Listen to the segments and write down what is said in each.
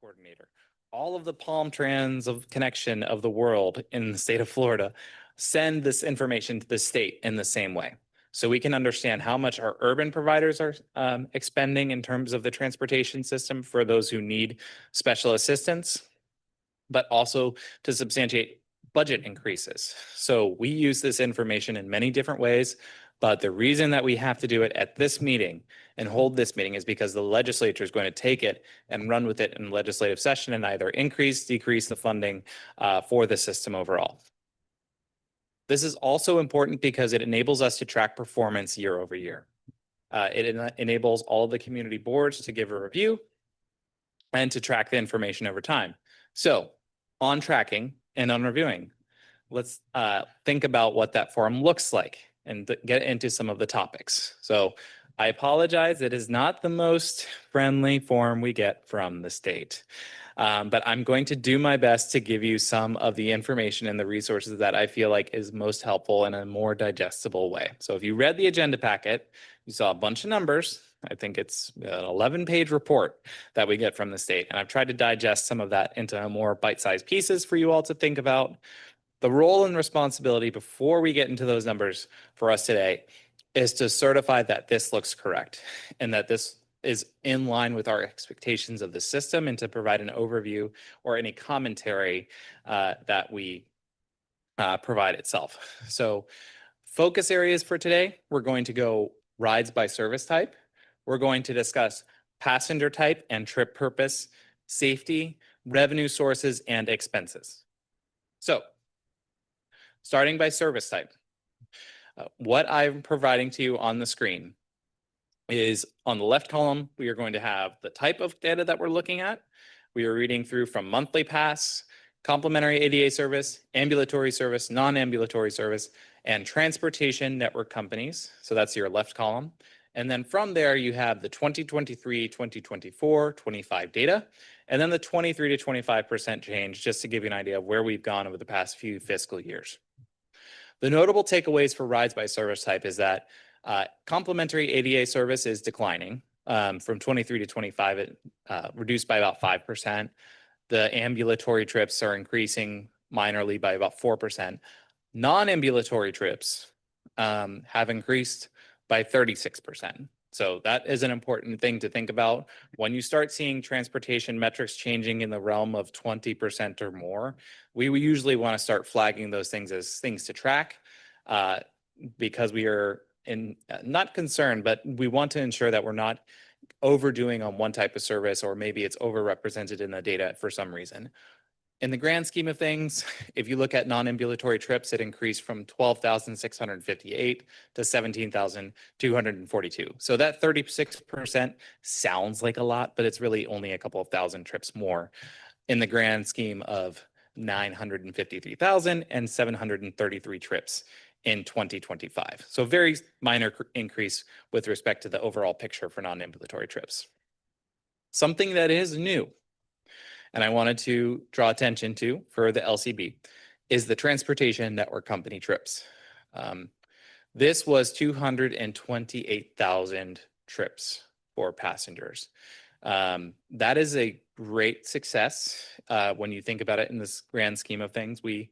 coordinator. All of the Palm Trans of connection of the world in the state of Florida send this information to the state in the same way. So we can understand how much our urban providers are expending in terms of the transportation system for those who need special assistance, but also to substantiate budget increases. So we use this information in many different ways, but the reason that we have to do it at this meeting and hold this meeting is because the legislature is going to take it and run with it in legislative session and either increase, decrease the funding for the system overall. This is also important because it enables us to track performance year over year. It enables all the community boards to give a review and to track the information over time. So on tracking and on reviewing, let's think about what that forum looks like and get into some of the topics. So I apologize, it is not the most friendly forum we get from the state. But I'm going to do my best to give you some of the information and the resources that I feel like is most helpful in a more digestible way. So if you read the agenda packet, you saw a bunch of numbers. I think it's an 11-page report that we get from the state. And I've tried to digest some of that into more bite-sized pieces for you all to think about. The role and responsibility before we get into those numbers for us today is to certify that this looks correct and that this is in line with our expectations of the system and to provide an overview or any commentary that we provide itself. So focus areas for today, we're going to go rides by service type. We're going to discuss passenger type and trip purpose, safety, revenue sources, and expenses. So starting by service type, what I'm providing to you on the screen is on the left column, we are going to have the type of data that we're looking at. We are reading through from monthly pass, complimentary ADA service, ambulatory service, non-ambulatory service, and transportation network companies. So that's your left column. And then from there, you have the 2023, 2024, 25 data, and then the 23 to 25% change, just to give you an idea of where we've gone over the past few fiscal years. The notable takeaways for rides by service type is that complimentary ADA service is declining from 23 to 25, it reduced by about 5%. The ambulatory trips are increasing minorly by about 4%. Non-ambulatory trips have increased by 36%. So that is an important thing to think about. When you start seeing transportation metrics changing in the realm of 20% or more, we usually want to start flagging those things as things to track because we are not concerned, but we want to ensure that we're not overdoing on one type of service, or maybe it's overrepresented in the data for some reason. In the grand scheme of things, if you look at non-ambulatory trips, it increased from 12,658 to 17,242. So that 36% sounds like a lot, but it's really only a couple of thousand trips more in the grand scheme of 953,000 and 733 trips in 2025. So very minor increase with respect to the overall picture for non-ambulatory trips. Something that is new, and I wanted to draw attention to for the LCB, is the transportation network company trips. This was 228,000 trips for passengers. That is a great success when you think about it in this grand scheme of things. We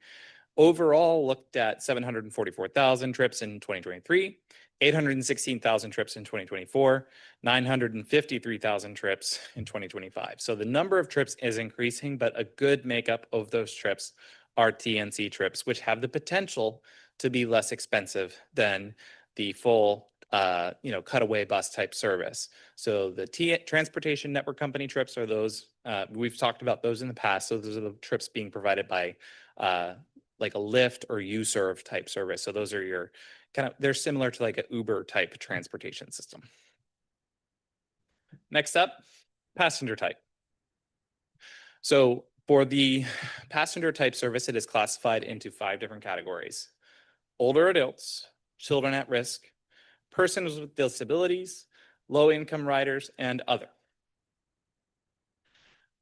overall looked at 744,000 trips in 2023, 816,000 trips in 2024, 953,000 trips in 2025. So the number of trips is increasing, but a good makeup of those trips are TNC trips, which have the potential to be less expensive than the full cutaway bus type service. So the transportation network company trips are those, we've talked about those in the past. So those are the trips being provided by like a Lyft or U-Serve type service. So those are your they're similar to like an Uber type transportation system. Next up, passenger type. So for the passenger type service, it is classified into 5 different categories: older adults, children at risk, persons with disabilities, low-income riders, and other.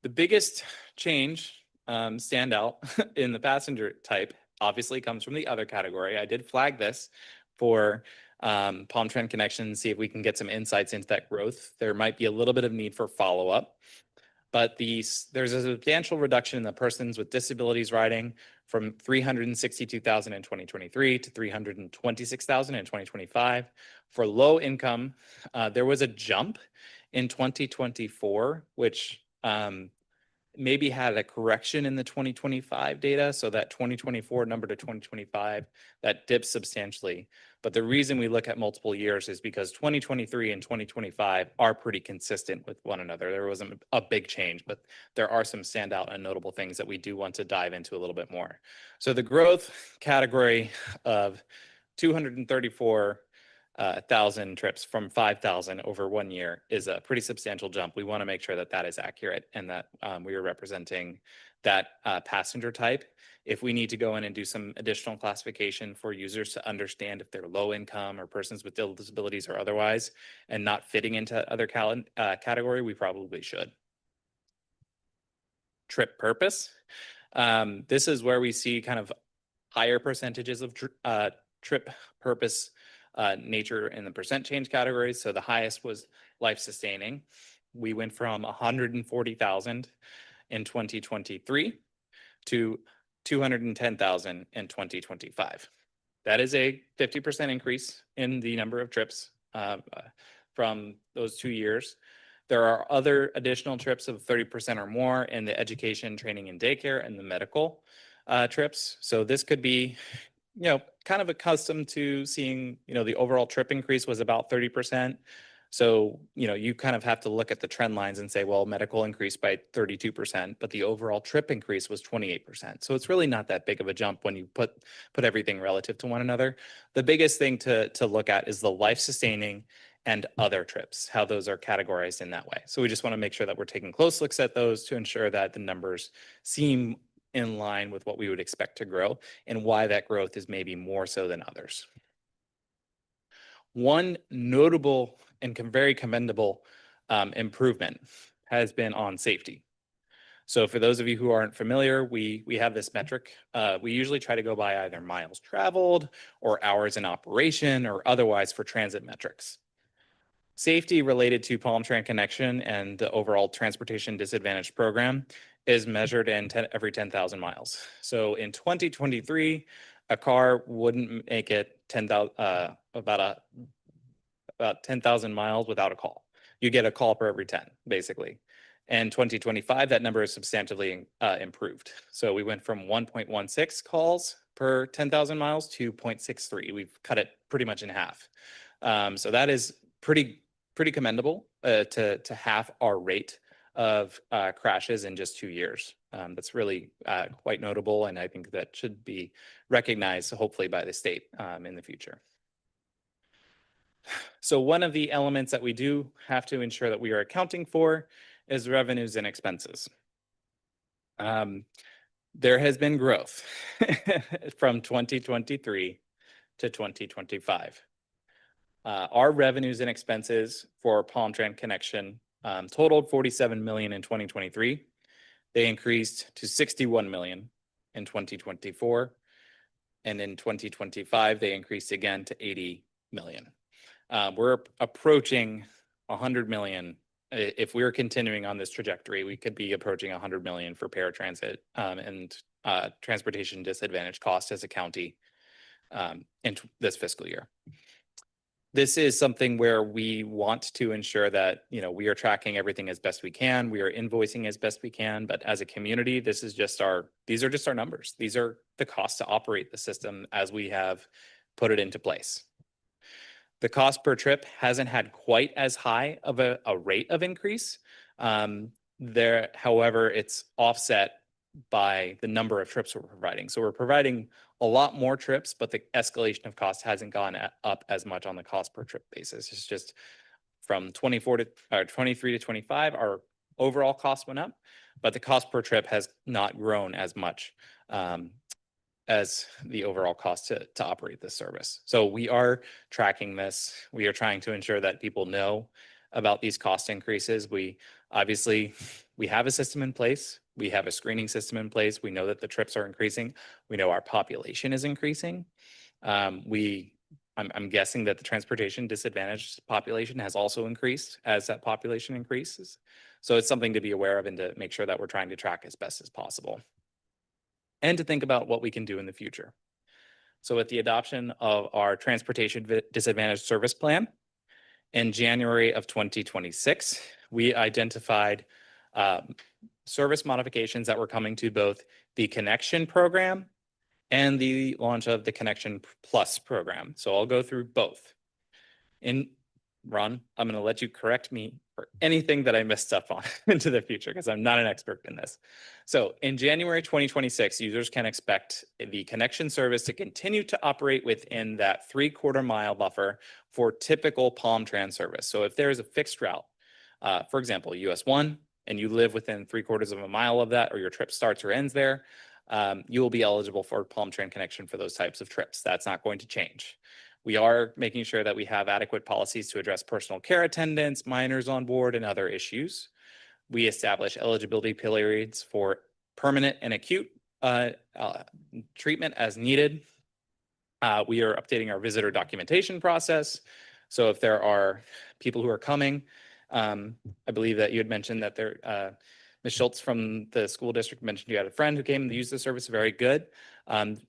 The biggest change standout in the passenger type obviously comes from the other category. I did flag this for Palm Trend Connection and see if we can get some insights into that growth. There might be a little bit of need for follow-up. but there's a substantial reduction in the persons with disabilities riding from 362,000 in 2023 to 326,000 in 2025. For low income, there was a jump in 2024, which maybe had a correction in the 2025 data. So that 2024 number to 2025, that dips substantially. But the reason we look at multiple years is because 2023 and 2025 are pretty consistent with one another. There wasn't a big change, but there are some standout and notable things that we do want to dive into a little bit more. So the growth category of 234,000 trips from 5,000 over 1 year is a pretty substantial jump. We want to make sure that that is accurate and that we are representing that passenger type. If we need to go in and do some additional classification for users to understand if they're low income or persons with disabilities or otherwise and not fitting into other category, we probably should. Trip purpose. This is where we see kind of higher percentages of trip purpose nature in the percent change categories. So the highest was life sustaining. We went from 140,000 in 2023 to 210,000 in 2025. That is a 50% increase in the number of trips from those 2 years. There are other additional trips of 30% or more in the education, training, and daycare and the medical trips. So this could be, kind of accustomed to seeing, the overall trip increase was about 30%. So, you kind of have to look at the trend lines and say, well, medical increased by 32%, but the overall trip increase was 28%. So it's really not that big of a jump when you put everything relative to one another. The biggest thing to look at is the life-sustaining and other trips, how those are categorized in that way. So we just want to make sure that we're taking close looks at those to ensure that the numbers seem in line with what we would expect to grow and why that growth is maybe more so than others. One notable and very commendable improvement has been on safety. So for those of you who aren't familiar, we have this metric. We usually try to go by either miles traveled or hours in operation or otherwise for transit metrics. Safety related to Palm Tran Connection and the overall transportation disadvantage program is measured in every 10,000 miles. So in 2023, a car wouldn't make it about 10,000 miles without a call. You get a call per every 10, basically. In 2025, that number is substantively improved. So we went from 1.16 calls per 10,000 miles to 0.63. We've cut it pretty much in half. So that is pretty commendable to half our rate of crashes in just 2 years. That's really quite notable, and I think that should be recognized, hopefully, by the state in the future. So one of the elements that we do have to ensure that we are accounting for is revenues and expenses. There has been growth from 2023 to 2025. Our revenues and expenses for Palm Tran Connection totaled $47 million in 2023. They increased to $61 million in 2024. And in 2025, they increased again to $80 million. We're approaching $100 million. If we're continuing on this trajectory, we could be approaching $100 million for paratransit and transportation disadvantage costs as a county in this fiscal year. This is something where we want to ensure that, we are tracking everything as best we can. We are invoicing as best we can. But as a community, these are just our numbers. These are the costs to operate the system as we have put it into place. The cost per trip hasn't had quite as high of a rate of increase. However, it's offset by the number of trips we're providing. So we're providing a lot more trips, but the escalation of cost hasn't gone up as much on the cost per trip basis. It's just from 23 to 25, our overall cost went up, but the cost per trip has not grown as much as the overall cost to operate this service. So we are tracking this. We are trying to ensure that people know about these cost increases. We have a system in place. We have a screening system in place. We know that the trips are increasing. We know our population is increasing. I'm guessing that the transportation disadvantaged population has also increased as that population increases. So it's something to be aware of and to make sure that we're trying to track as best as possible. And to think about what we can do in the future. So with the adoption of our Transportation Disadvantaged Service Plan in January of 2026, we identified service modifications that were coming to both the Connection program and the launch of the Connection Plus program. So I'll go through both. Ron, I'm going to let you correct me for anything that I messed up on into the future because I'm not an expert in this. So in January 2026, users can expect the connection service to continue to operate within that 3/4 mile buffer for typical Palm Trans service. So if there is a fixed route, for example, US 1, and you live within 3/4 of a mile of that, or your trip starts or ends there, you will be eligible for Palm Trans connection for those types of trips. That's not going to change. We are making sure that we have adequate policies to address personal care attendants, minors on board, and other issues. We establish eligibility periods for permanent and acute treatment as needed. We are updating our visitor documentation process. So if there are people who are coming, I believe that you had mentioned that there, Ms. Schultz from the school district mentioned you had a friend who came to use the service. Very good.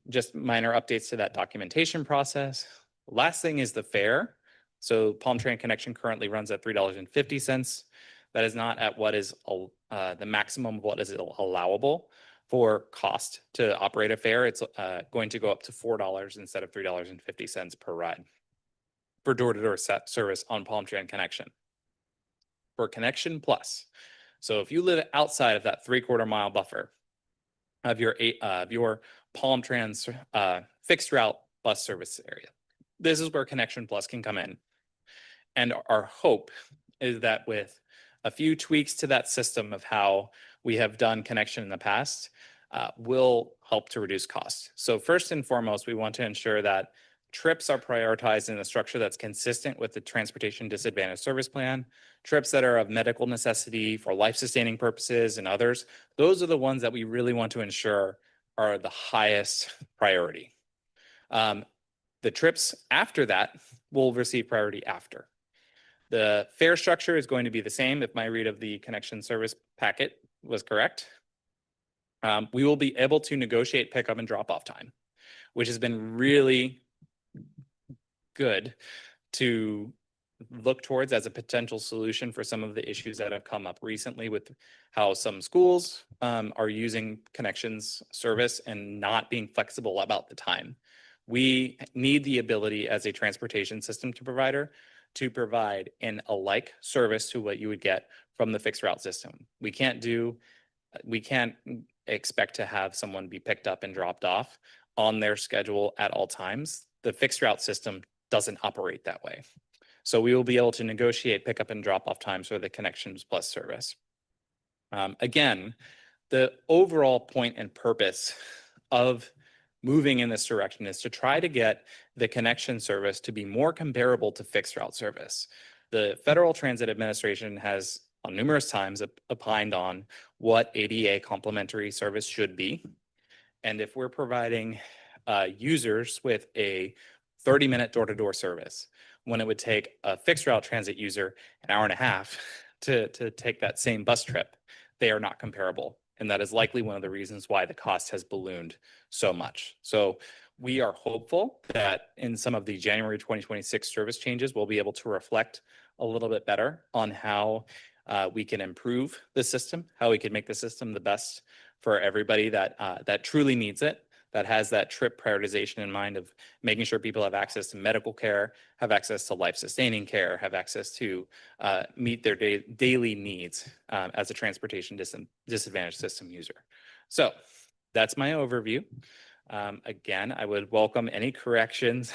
Just minor updates to that documentation process. Last thing is the fare. So Palm Trans Connection currently runs at $3.50. That is not at what is the maximum of what is allowable for cost to operate a fare. It's going to go up to $4 instead of $3.50 per ride for door-to-door service on Palm Trans Connection. For Connection Plus, so if you live outside of that 3/4 mile buffer of your Palm Trans fixed route bus service area, this is where Connection Plus can come in. And our hope is that with a few tweaks to that system of how we have done connection in the past, will help to reduce costs. So first and foremost, we want to ensure that trips are prioritized in a structure that's consistent with the Transportation Disadvantaged Service Plan. Trips that are of medical necessity for life-sustaining purposes and others, those are the ones that we really want to ensure are the highest priority. The trips after that will receive priority after. The fare structure is going to be the same if my read of the connection service packet was correct. We will be able to negotiate pickup and drop-off time, which has been really good to look towards as a potential solution for some of the issues that have come up recently with how some schools are using connections service and not being flexible about the time. We need the ability as a transportation system provider to provide an alike service to what you would get from the fixed route system. We can't expect to have someone be picked up and dropped off on their schedule at all times. The fixed route system doesn't operate that way. So we will be able to negotiate pickup and drop off times for the Connections Plus service. Again, the overall point and purpose of moving in this direction is to try to get the connection service to be more comparable to fixed route service. The Federal Transit Administration has on numerous times opined on what ADA complementary service should be. And if we're providing users with a 30-minute door-to-door service, when it would take a fixed route transit user an hour and a half to take that same bus trip, they are not comparable. And that is likely one of the reasons why the cost has ballooned so much. So we are hopeful that in some of the January 2026 service changes, we'll be able to reflect a little bit better on how we can improve the system, how we can make the system the best for everybody that truly needs it, that has that trip prioritization in mind of making sure people have access to medical care, have access to life-sustaining care, have access to meet their daily needs as a transportation disadvantaged system user. So that's my overview. Again, I would welcome any corrections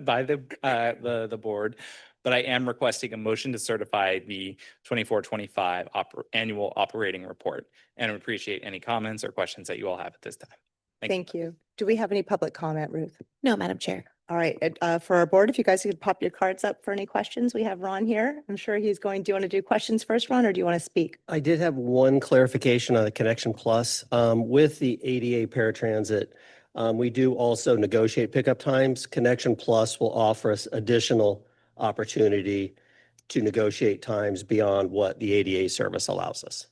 by the board, but I am requesting a motion to certify the 24-25 annual operating report and appreciate any comments or questions that you all have at this time. Thank you. Do we have any public comment, Ruth? No, Madam Chair. All right, for our board, if you guys could pop your cards up for any questions, we have Ron here. I'm sure he's going, do you want to do questions first, Ron, or do you want to speak? I did have one clarification on the Connection Plus. With the ADA paratransit, we do also negotiate pickup times. Connection Plus will offer us additional opportunity to negotiate times beyond what the ADA service allows us.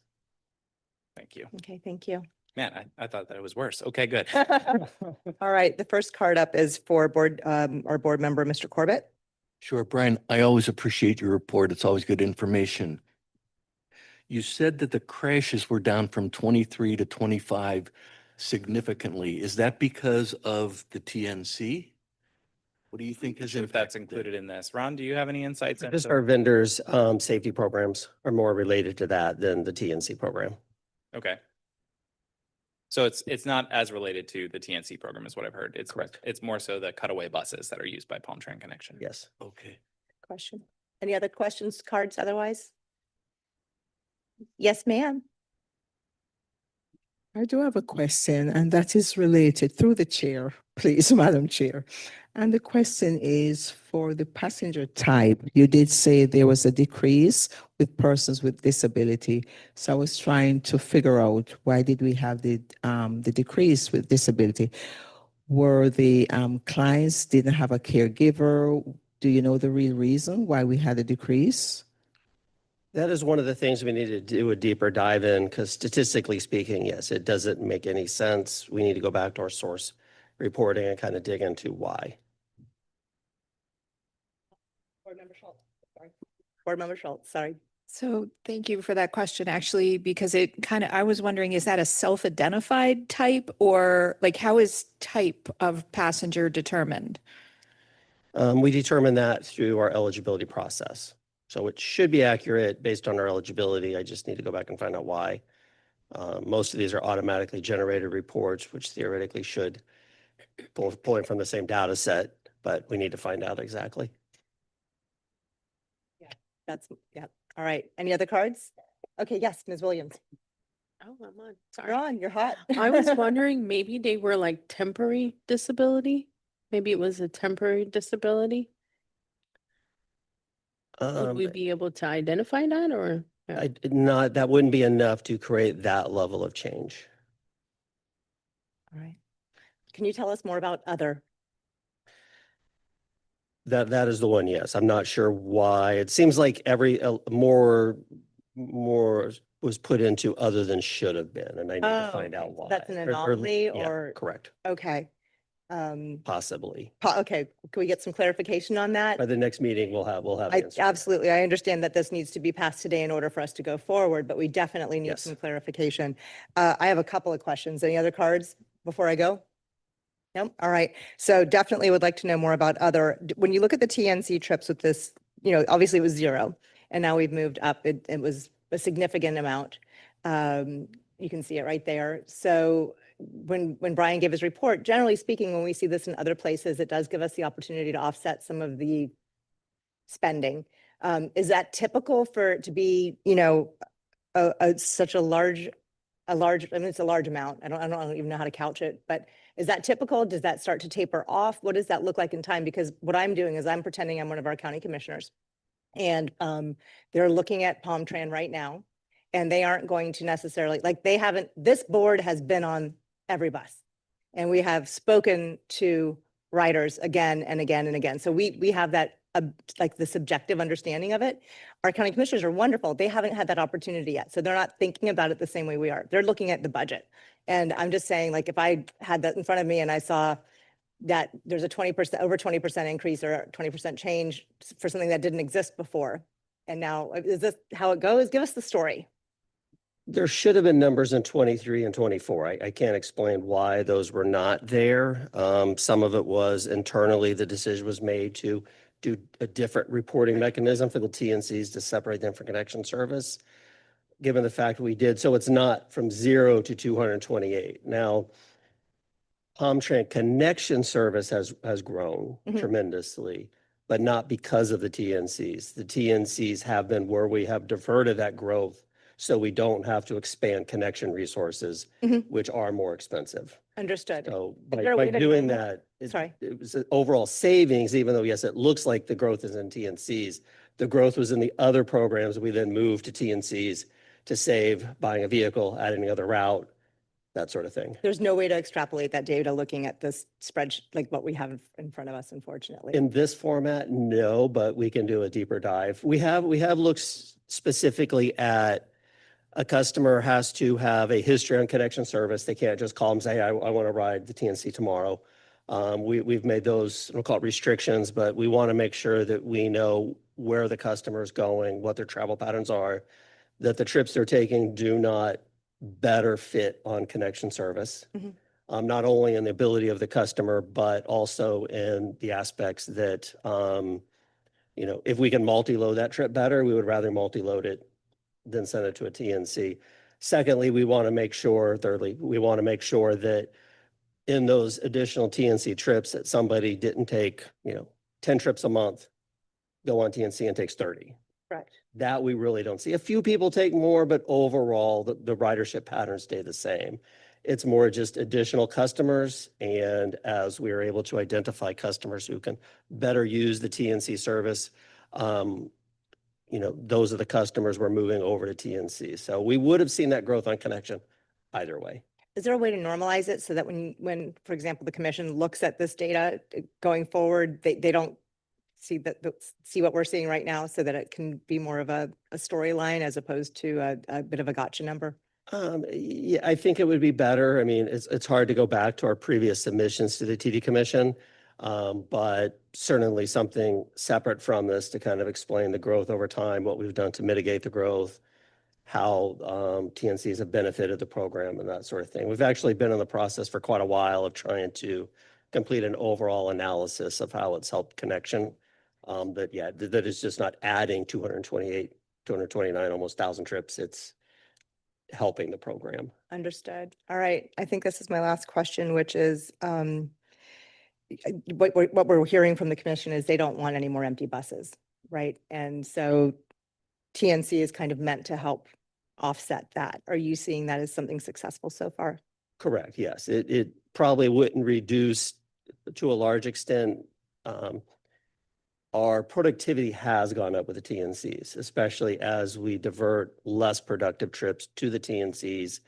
Thank you. Okay, thank you. Man, I thought that it was worse. Okay, good. All right, the first card up is for our board member, Mr. Corbett. Sure, Brian, I always appreciate your report. It's always good information. You said that the crashes were down from 23 to 25 significantly. Is that because of the TNC? What do you think is If that's impacted? included in this. Ron, do you have any insights? Just into- our vendors' safety programs are more related to that than the TNC program. Okay. So it's not as related to the TNC program is what I've heard. Correct. It's more so the cutaway buses that are used by Palm Tran Connection. Yes. Okay. Question. Any other questions, cards otherwise? Yes, ma'am. I do have a question, and that is related through the chair, please, Madam Chair. And the question is for the passenger type. You did say there was a decrease with persons with disability. So I was trying to figure out why did we have the decrease with disability? Were the clients didn't have a caregiver? Do you know the real reason why we had a decrease? That is one of the things we need to do a deeper dive in, because statistically speaking, yes, it doesn't make any sense. We need to go back to our source reporting and kind of dig into why. Board Member Schultz, sorry. Board Member Schultz, sorry. So thank you for that question, actually, because I was wondering, is that a self-identified type or like how is type of passenger determined? We determine that through our eligibility process. So it should be accurate based on our eligibility. I just need to go back and find out why. Most of these are automatically generated reports, which theoretically should pulling from the same data set, but we need to find out exactly. Yeah. All right. Any other cards? Okay, yes, Ms. Williams. Oh, I'm on. You're Sorry. on, you're hot. I was wondering, maybe they were like temporary disability? Maybe it was a temporary disability? Would we be able to identify that or? no? That wouldn't be enough to create that level of change. All right. Can you tell us more about other? That is the one, yes. I'm not sure why. It seems like more was put into other than should have been, and I need to find out okay. why. That's an Or- anomaly yeah, or, correct, okay. possibly. Okay, can we get some clarification on that? By the next meeting, we'll have the answer. Absolutely. I understand that this needs to be passed today in order for us to go forward, but we definitely need Yes. some clarification. I have a couple of questions. Any other cards before I go? No? All right. So definitely would like to know more about when you look at the TNC trips with this, obviously it was 0 and now we've moved up. It was a significant amount. You can see it right there. So when Brian gave his report, generally speaking, when we see this in other places, it does give us the opportunity to offset some of the spending. Is that typical for it to be, such a large, I mean, it's a large amount. I don't even know how to couch it, but is that typical? Does that start to taper off? What does that look like in time? Because what I'm doing is I'm pretending I'm one of our county commissioners. And they're looking at Palm Tran right now. And they aren't going to necessarily, this board has been on every bus. And we have spoken to riders again and again and again. So we have that, the subjective understanding of it. Our county commissioners are wonderful. They haven't had that opportunity yet. So they're not thinking about it the same way we are. They're looking at the budget. And I'm just saying, if I had that in front of me and I saw that there's a 20%, over 20% increase or 20% change for something that didn't exist before. And now, is this how it goes? Give us the story. There should have been numbers in 23 and 24. I can't explain why those were not there. Some of it was internally, the decision was made to do a different reporting mechanism for the TNCs to separate them from connection service, given the fact we did. So it's not from 0 to 228. Now, Palm Tran connection service has grown Mhm. tremendously, but not because of the TNCs. The TNCs have been where we have diverted that growth, so we don't have to expand connection resources, Mhm. which are more expensive. Understood. So Is there a way by to doing know that, Sorry. it was an overall savings, even though, yes, it looks like the growth is in TNCs. The growth was in the other programs. We then moved to TNCs to save buying a vehicle, adding another route, that sort of thing. There's no way to extrapolate that data looking at this spreadsheet, like what we have in front of us, unfortunately. In this format, no, but we can do a deeper dive. We have looked specifically at a customer has to have a history on connection service. They can't just call and say, I want to ride the TNC tomorrow. We've made those, we'll call it restrictions, but we want to make sure that we know where the customer is going, what their travel patterns are, that the trips they're taking do not better fit on connection service. Mhm. Not only in the ability of the customer, but also in the aspects that, if we can multi-load that trip better, we would rather multi-load it than send it to a TNC. Thirdly, we want to make sure that in those additional TNC trips that somebody didn't take, 10 trips a month, go on TNC and takes 30. Correct. That we really don't see. A few people take more, but overall, the ridership patterns stay the same. It's more just additional customers, and as we are able to identify customers who can better use the TNC service, those are the customers we're moving over to TNC. So we would have seen that growth on connection either way. Is there a way to normalize it so that when, for example, the commission looks at this data going forward, they don't see see what we're seeing right now, so that it can be more of a storyline as opposed to a bit of a gotcha number? Yeah, I think it would be better. I mean, it's hard to go back to our previous submissions to the TD Commission, but certainly something separate from this to kind of explain the growth over time, what we've done to mitigate the growth, how TNCs have benefited the program and that sort of thing. We've actually been in the process for quite a while of trying to complete an overall analysis of how it's helped connection. That is just not adding 228, 229, almost 1,000 trips. It's helping the program. Understood. All right. I think this is my last question, which is what we're hearing from the commission is they don't want any more empty buses, right? And so TNC is kind of meant to help offset that. Are you seeing that as something successful so far? Correct. Yes. It probably wouldn't reduce to a large extent. Our productivity has gone up with the TNCs, especially as we divert less productive trips to the TNCs,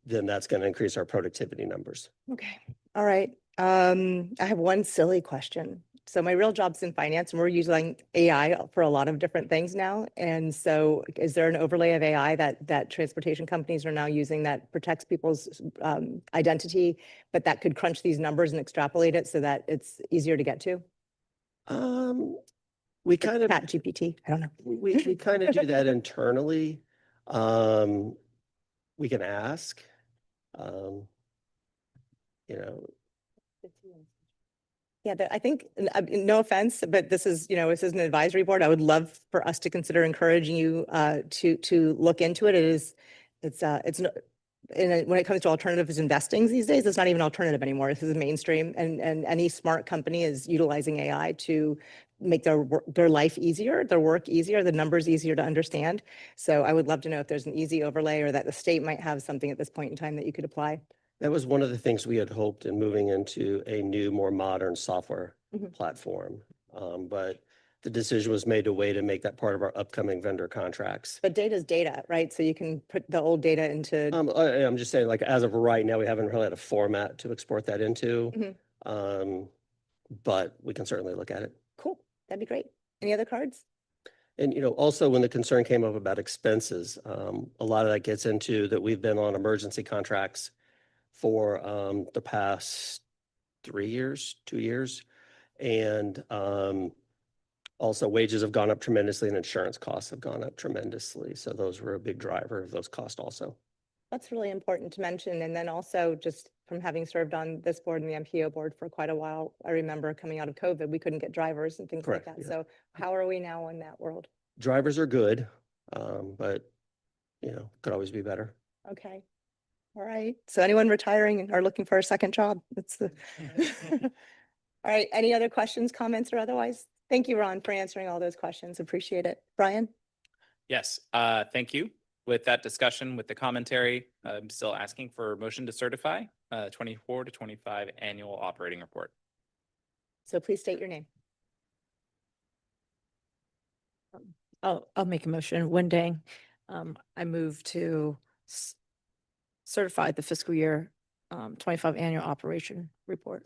then that's going to increase our productivity numbers. Okay. All right. I have one silly question. So my real job's in finance, and we're using AI for a lot of different things now. And so is there an overlay of AI that transportation companies are now using that protects people's identity, but that could crunch these numbers and extrapolate it so that it's easier to get to? We kind of, Chat GPT, I don't know. we kind of do that internally. We can ask, Yeah, I think, no offense, but this is an advisory board. I would love for us to consider encouraging you to look into it. When it comes to alternatives investing these days, it's not even alternative anymore. This is mainstream, and any smart company is utilizing AI to make their life easier, their work easier, the numbers easier to understand. So I would love to know if there's an easy overlay, or that the state might have something at this point in time that you could apply. that was one of the things we had hoped in moving into a new, more modern software Mhm. platform. But the decision was made to wait and make that part of our upcoming vendor contracts. But data is data, right? So you can put the old data into, I'm just saying, like, as of right now, we haven't really had a format to export that into. Mhm. But we can certainly look at it. Cool, that'd be great. Any other cards? And, also when the concern came up about expenses, a lot of that gets into that we've been on emergency contracts for the past 3 years, 2 years. And also wages have gone up tremendously and insurance costs have gone up tremendously. So those were a big driver of those costs also. That's really important to mention. And then also, just from having served on this board and the MPO board for quite a while, I remember coming out of COVID, we couldn't get drivers and things like Correct, that. yeah. So how are we now in that world? Drivers are good, but could always be better. Okay. All right. So anyone retiring and are looking for a second job, that's the. All right. Any other questions, comments, or otherwise? Thank you, Ron, for answering all those questions. Appreciate it. Brian? Yes, thank you. With that discussion, with the commentary, I'm still asking for a motion to certify 24 to 25 annual operating report. So please state your name. I'll make a motion. One day, I move to certified the fiscal year 25 annual operation report.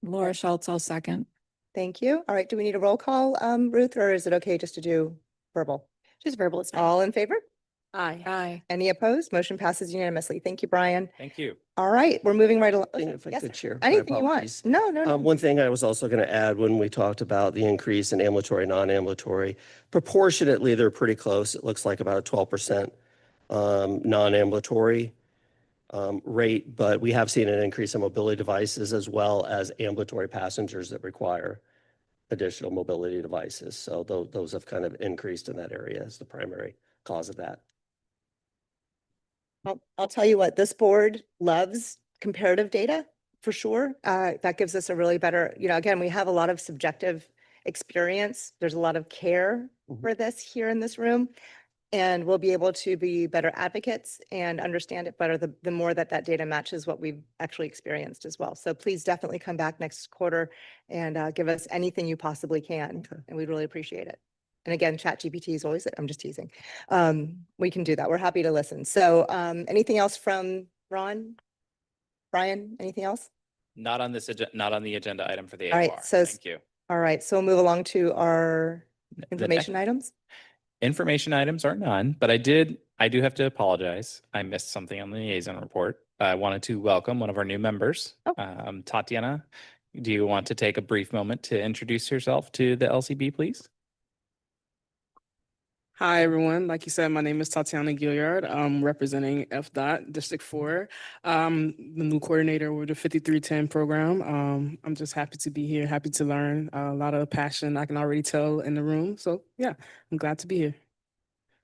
Laura Schultz, I'll second. Thank you. All right, do we need a roll call, Ruth, or is it okay just to do verbal? Just verbal, it's fine. All in favor? Aye. Aye. Any opposed? Motion passes unanimously. Thank you, Brian. Thank you. All right, we're moving right along. Thing, if I Yes, could, Chair. My anything you want. apologies. No, no, no. One thing I was also going to add when we talked about the increase in ambulatory, non-ambulatory, proportionately, they're pretty close. It looks like about a 12% non-ambulatory rate, but we have seen an increase in mobility devices as well as ambulatory passengers that require additional mobility devices. So those have kind of increased in that area as the primary cause of that. I'll tell you what, this board loves comparative data for sure. That gives us a really better, again, we have a lot of subjective experience. There's a lot of care Mhm. for this here in this room. And we'll be able to be better advocates and understand it better the more that data matches what we've actually experienced as well. So please definitely come back next quarter and give us anything you possibly can. Okay. And we'd really appreciate it. And again, ChatGPT is always, I'm just teasing. We can do that. We're happy to listen. So anything else from Ron? Brian, anything else? Not on this, not on the agenda item for the All right, AOR. so Thank you. All right, so we'll move along to our The information items. Information items are none, but I do have to apologize. I missed something on the liaison report. I wanted to welcome one of our new members. Oh. Tatiana, do you want to take a brief moment to introduce yourself to the LCB, please? Hi, everyone. Like you said, my name is Tatiana Gilliard. I'm representing FDOT District 4, the new coordinator with the 5310 program. I'm just happy to be here, happy to learn. A lot of passion I can already tell in the room. So yeah, I'm glad to be here.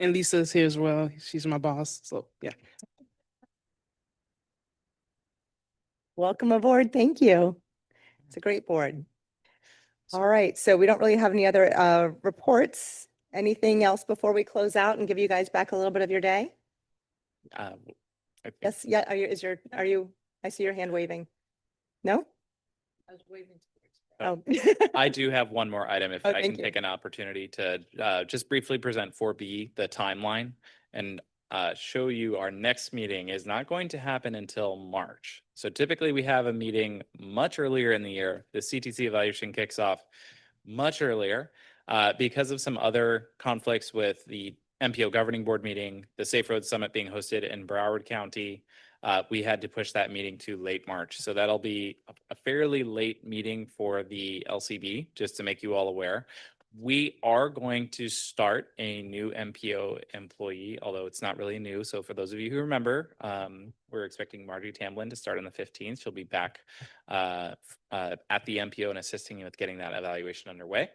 And Lisa's here as well. She's my boss. So yeah. Welcome aboard. Thank you. It's a great board. All right, so we don't really have any other reports. Anything else before we close out and give you guys back a little bit of your day? I think- Yes, yeah, I see your hand waving. No? I was waving. Oh. I do have one more item if Oh, I can thank you. take an opportunity to just briefly present 4B, the timeline, and show you our next meeting is not going to happen until March. So typically we have a meeting much earlier in the year. The CTC evaluation kicks off much earlier because of some other conflicts with the MPO governing board meeting, the Safe Roads Summit being hosted in Broward County. We had to push that meeting to late March. So that'll be a fairly late meeting for the LCB, just to make you all aware. We are going to start a new MPO employee, although it's not really new. So for those of you who remember, we're expecting Margie Tamblin to start on the 15th. She'll be back at the MPO and assisting you with getting that evaluation underway.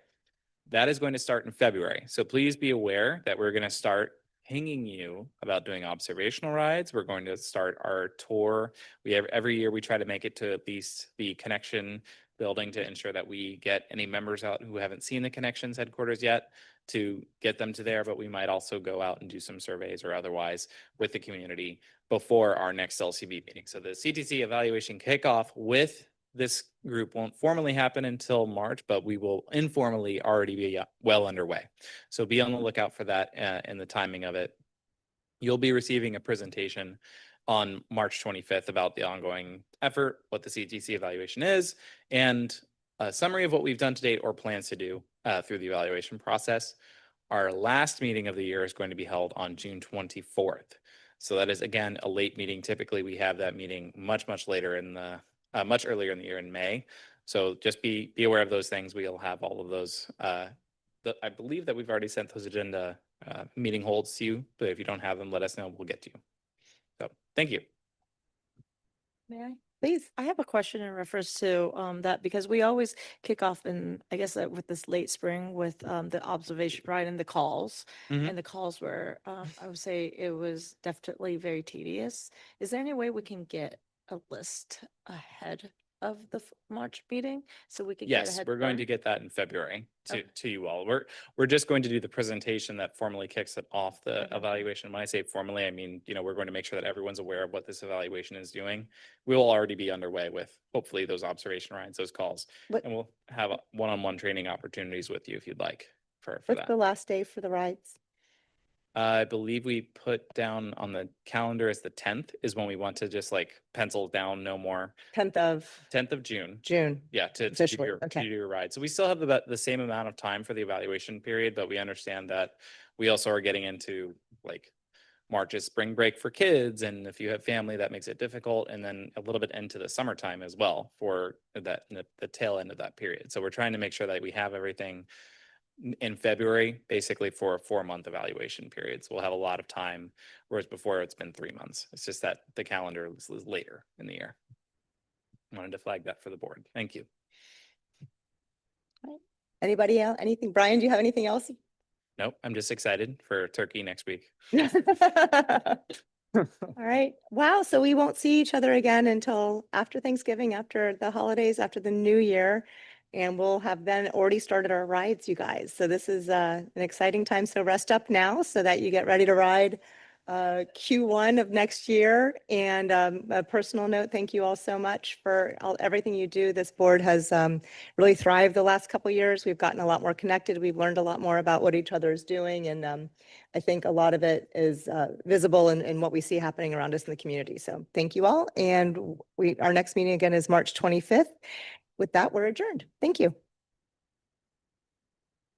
That is going to start in February. So please be aware that we're going to start pinging you about doing observational rides. We're going to start our tour. Every year we try to make it to at least the connection building to ensure that we get any members out who haven't seen the connections headquarters yet to get them to there, but we might also go out and do some surveys or otherwise with the community before our next LCB meeting. So the CTC evaluation kickoff with this group won't formally happen until March, but we will informally already be well underway. So be on the lookout for that and the timing of it. You'll be receiving a presentation on March 25th about the ongoing effort, what the CTC evaluation is, and a summary of what we've done to date or plans to do through the evaluation process. Our last meeting of the year is going to be held on June 24th. So that is, again, a late meeting. Typically, we have that meeting much later in the much earlier in the year in May. So just be aware of those things. We'll have all of those. I believe that we've already sent those agenda meeting holds to you, but if you don't have them, let us know. We'll get to you. So thank you. May I? Please. I have a question in reference to that because we always kick off in, I guess, with this late spring with the observation ride and the calls. Mhm. And the calls were, I would say it was definitely very tedious. Is there any way we can get a list ahead of the March meeting so we can get Yes, ahead? we're going to start? get that in February Okay. to you all. We're just going to do the presentation that formally kicks it off the Okay. evaluation. When I say formally, I mean, we're going to make sure that everyone's aware of what this evaluation is doing. We'll already be underway with hopefully those observation rides, those calls, What- and we'll have one-on-one training opportunities with you if you'd like for What's that. the last day for the rides? I believe we put down on the calendar as the 10th is when we want to just like pencil down no more. 10th of 10th of June. June. Yeah, to do Officially, your, okay. to do your ride. So we still have the same amount of time for the evaluation period, but we understand that we also are getting into like March is spring break for kids. And if you have family, that makes it difficult. And then a little bit into the summertime as well for that, the tail end of that period. So we're trying to make sure that we have everything in February, basically for a 4-month evaluation period. So we'll have a lot of time, whereas before it's been 3 months. It's just that the calendar is later in the year. I wanted to flag that for the board. Thank you. Anybody else? Anything? Brian, do you have anything else? Nope, I'm just excited for turkey next week. All right. Wow. So we won't see each other again until after Thanksgiving, after the holidays, after the new year. And we'll have then already started our rides, you guys. So this is an exciting time. So rest up now so that you get ready to ride Q1 of next year. And a personal note, thank you all so much for everything you do. This board has really thrived the last couple of years. We've gotten a lot more connected. We've learned a lot more about what each other is doing. And I think a lot of it is visible in what we see happening around us in the community. So thank you all. And our next meeting again is March 25th. With that, we're adjourned. Thank you.